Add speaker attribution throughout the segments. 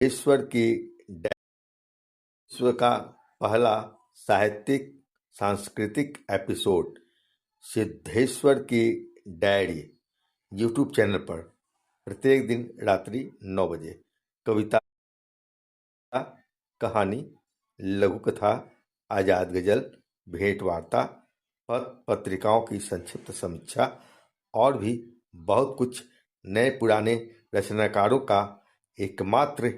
Speaker 1: ईश्वर की विश्व का पहला साहित्यिक सांस्कृतिक एपिसोड सिद्धेश्वर की डायरी यूट्यूब चैनल पर प्रत्येक दिन रात्रि 9 बजे। कविता, कहानी, लघु कथा, आजाद गजल, भेंट वार्ता, पत्रिकाओं की संक्षिप्त समीक्षा और भी बहुत कुछ नए पुराने रचनाकारों का एकमात्र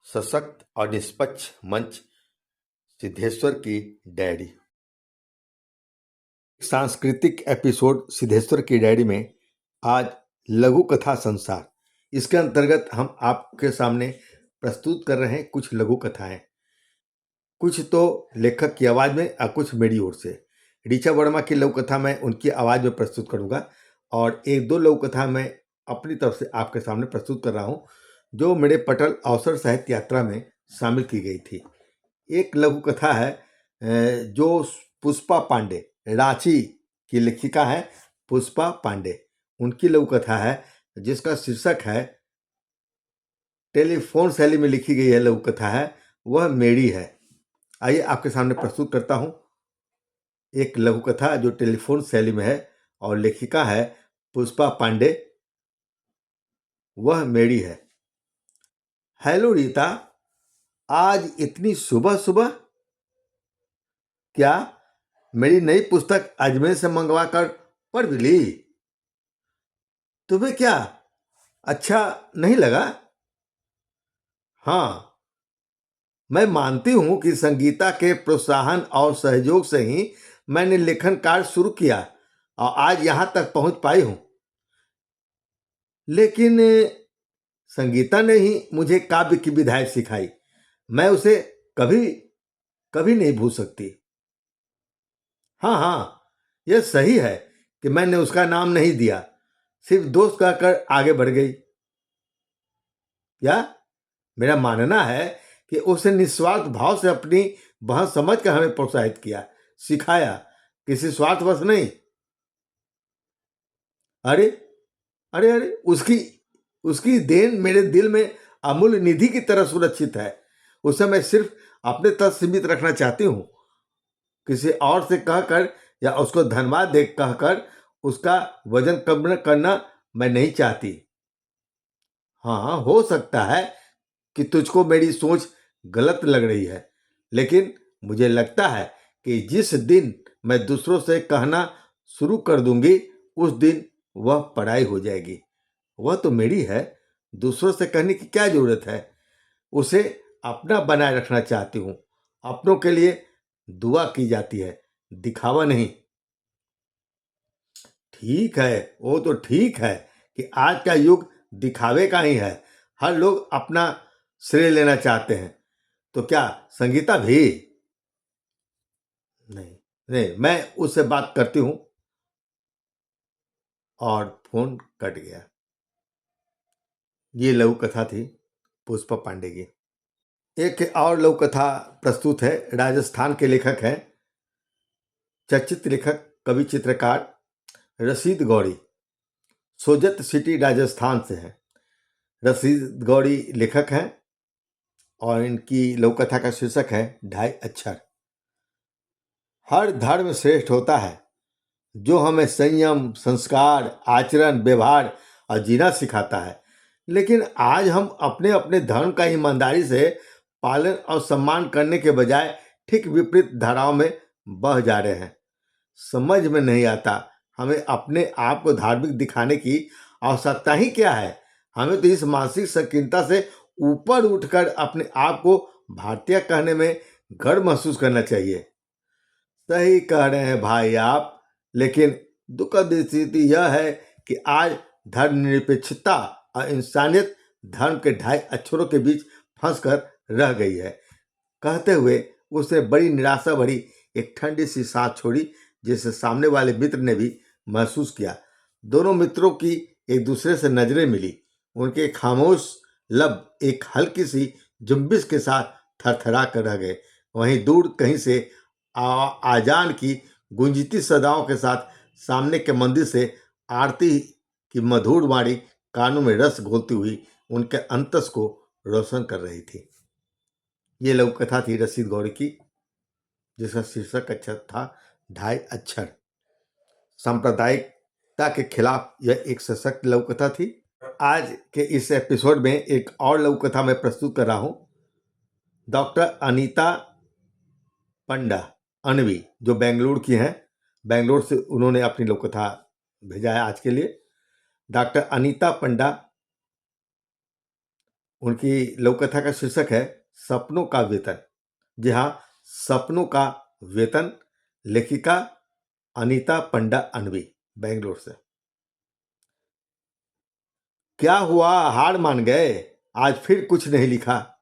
Speaker 1: सशक्त और निष्पक्ष मंच सिद्धेश्वर की डायरी। सांस्कृतिक एपिसोड सिद्धेश्वर की डायरी में आज लघु कथा संसार, इसके अंतर्गत हम आपके सामने प्रस्तुत कर रहे हैं कुछ लघु कथाएं। कुछ तो लेखक की आवाज में और कुछ मेरी ओर से। ऋचा वर्मा की लघु कथा मैं उनकी आवाज में प्रस्तुत करूंगा और एक दो लघु कथा मैं अपनी तरफ से आपके सामने प्रस्तुत कर रहा हूं जो मेरे पटल अवसर साहित्य यात्रा में शामिल की गई थी। एक लघु कथा है जो पुष्पा पांडे, रांची की लेखिका है पुष्पा पांडे, उनकी लघु कथा है जिसका शीर्षक है, टेलीफोन शैली में लिखी गई है लघु कथा है, वह मेरी है। आइए आपके सामने प्रस्तुत करता हूं एक लघु कथा जो टेलीफोन शैली में है और लेखिका है पुष्पा पांडे, वह मेरी है। हेलो रीता, आज इतनी सुबह सुबह? क्या मेरी नई पुस्तक अजमेर से मंगवा कर पढ़ भी ली? तुम्हें क्या अच्छा नहीं लगा? हाँ, मैं मानती हूं कि संगीता के प्रोत्साहन और सहयोग से ही मैंने लेखन कार्य शुरू किया और आज यहां तक पहुंच पाई हूं। लेकिन संगीता ने ही मुझे काव्य की विधाएं सिखाई। मैं उसे कभी कभी नहीं भूल सकती। हाँ हाँ, यह सही है कि मैंने उसका नाम नहीं दिया, सिर्फ दोस्त कहकर आगे बढ़ गई। क्या? मेरा मानना है कि उसने निस्वार्थ भाव से अपनी बहन समझकर हमें प्रोत्साहित किया, सिखाया, किसी स्वार्थवश नहीं। अरे अरे अरे, उसकी उसकी देन मेरे दिल में अमूल्य निधि की तरह सुरक्षित है। उसे मैं सिर्फ अपने तक सीमित रखना चाहती हूँ। किसी और से कहकर या उसको धन्यवाद दे कहकर उसका वजन कम करना मैं नहीं चाहती। हाँ, हो सकता है कि तुझको मेरी सोच गलत लग रही है, लेकिन मुझे लगता है कि जिस दिन मैं दूसरों से कहना शुरू कर दूंगी उस दिन वह पढ़ाई हो जाएगी। वह तो मेरी है, दूसरों से कहने की क्या जरूरत है? उसे अपना बनाए रखना चाहती हूँ। अपनों के लिए दुआ की जाती है, दिखावा नहीं। ठीक है, वो तो ठीक है कि आज का युग दिखावे का ही है। हर लोग अपना श्रेय लेना चाहते हैं। तो क्या संगीता भी? नहीं नहीं, मैं उससे बात करती हूं। और फोन कट गया। ये लघु कथा थी पुष्पा पांडे की। एक और लघु कथा प्रस्तुत है। राजस्थान के लेखक हैं, चर्चित लेखक, कवि, चित्रकार रशीद गौरी, सोजत सिटी राजस्थान से है। रशीद गौरी लेखक हैं और इनकी लघु कथा का शीर्षक है ढाई अक्षर। हर धर्म श्रेष्ठ होता है जो हमें संयम, संस्कार, आचरण, व्यवहार और जीना सिखाता है। लेकिन आज हम अपने अपने धर्म का ईमानदारी से पालन और सम्मान करने के बजाय ठीक विपरीत धाराओं में बह जा रहे हैं। समझ में नहीं आता हमें अपने आप को धार्मिक दिखाने की आवश्यकता ही क्या है। हमें तो इस मानसिक संकीर्णता से ऊपर उठकर अपने आप को भारतीय कहने में गर्व महसूस करना चाहिए। सही कह रहे हैं भाई आप, लेकिन दुखद स्थिति यह है कि आज धर्मनिरपेक्षता और इंसानियत धर्म के ढाई अक्षरों के बीच फंसकर रह गई है। कहते हुए उसने बड़ी निराशा भरी एक ठंडी सी सांस छोड़ी, जिसे सामने वाले मित्र ने भी महसूस किया। दोनों मित्रों की एक दूसरे से नजरें मिली। उनके खामोश लब एक हल्की सी जुम्बिश के साथ थरथरा कर रह गए। वहीं दूर कहीं से आजान की गुंजती सदाओं के साथ सामने के मंदिर से आरती की मधुर वाणी कानों में रस घोलती हुई उनके अंतस को रोशन कर रही थी। ये लघु कथा थी रशीद गौरी की, जिसका शीर्षक अच्छा था 2.5 अक्षर। सांप्रदायिकता के खिलाफ यह एक सशक्त लघु कथा थी। आज के इस एपिसोड में एक और लघु कथा मैं प्रस्तुत कर रहा हूं। डॉक्टर अनीता पंडा अनवी, जो बेंगलुरु की हैं, बेंगलुरु से उन्होंने अपनी लघु कथा भेजा है आज के लिए। डॉक्टर अनीता पंडा, उनकी लघु कथा का शीर्षक है सपनों का वेतन। जी हाँ, सपनों का वेतन। लेखिका अनीता पंडा अनवी, बेंगलुरु से। क्या हुआ, हार मान गए? आज फिर कुछ नहीं लिखा?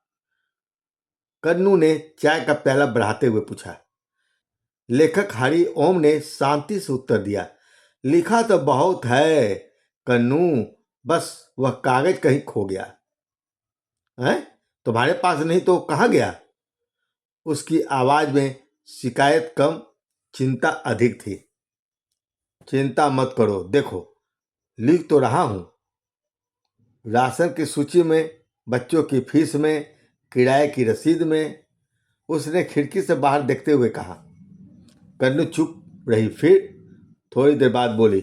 Speaker 1: कन्नू ने चाय का प्याला बढ़ाते हुए पूछा। लेखक हरि ओम ने शांति से उत्तर दिया, लिखा तो बहुत है कन्नू, बस वह कागज कहीं खो गया है। तुम्हारे पास नहीं तो कहाँ गया? उसकी आवाज में शिकायत कम, चिंता अधिक थी। चिंता मत करो, देखो लिख तो रहा हूं। राशन की सूची में, बच्चों की फीस में, किराए की रसीद में, उसने खिड़की से बाहर देखते हुए कहा। कन्नू चुप रही, फिर थोड़ी देर बाद बोली,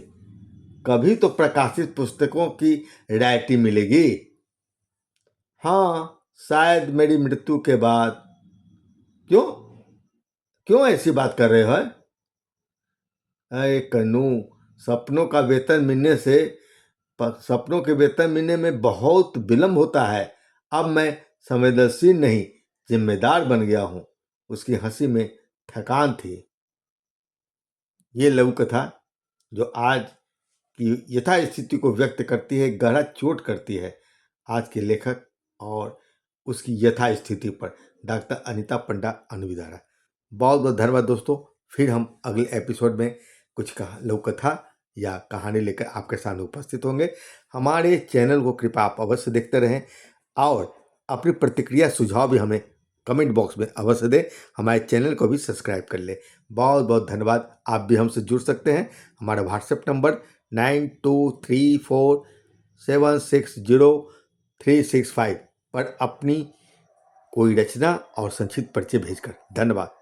Speaker 1: कभी तो प्रकाशित पुस्तकों की रॉयल्टी मिलेगी। हाँ, शायद मेरी मृत्यु के बाद। क्यों क्यों ऐसी बात कर रहे हो? अरे कन्नू, सपनों का वेतन मिलने से सपनों के वेतन मिलने में बहुत विलंब होता है। अब मैं संवेदनशील नहीं, जिम्मेदार बन गया हूं। उसकी हंसी में थकान थी। ये लघु कथा जो आज की यथास्थिति को व्यक्त करती है, गहरा चोट करती है आज के लेखक और उसकी यथास्थिति पर, डॉक्टर अनीता पंडा अनवी द्वारा। बहुत बहुत धन्यवाद दोस्तों। फिर हम अगले एपिसोड में कुछ लघु कथा या कहानी लेकर आपके सामने उपस्थित होंगे। हमारे चैनल को कृपया आप अवश्य देखते रहें और अपनी प्रतिक्रिया सुझाव भी हमें कमेंट बॉक्स में अवश्य दें। हमारे चैनल को भी सब्सक्राइब कर लें। बहुत बहुत धन्यवाद। आप भी हमसे जुड़ सकते हैं। हमारा व्हाट्सएप नंबर 9234760365 पर अपनी कोई रचना और संक्षिप्त परिचय भेजकर। धन्यवाद।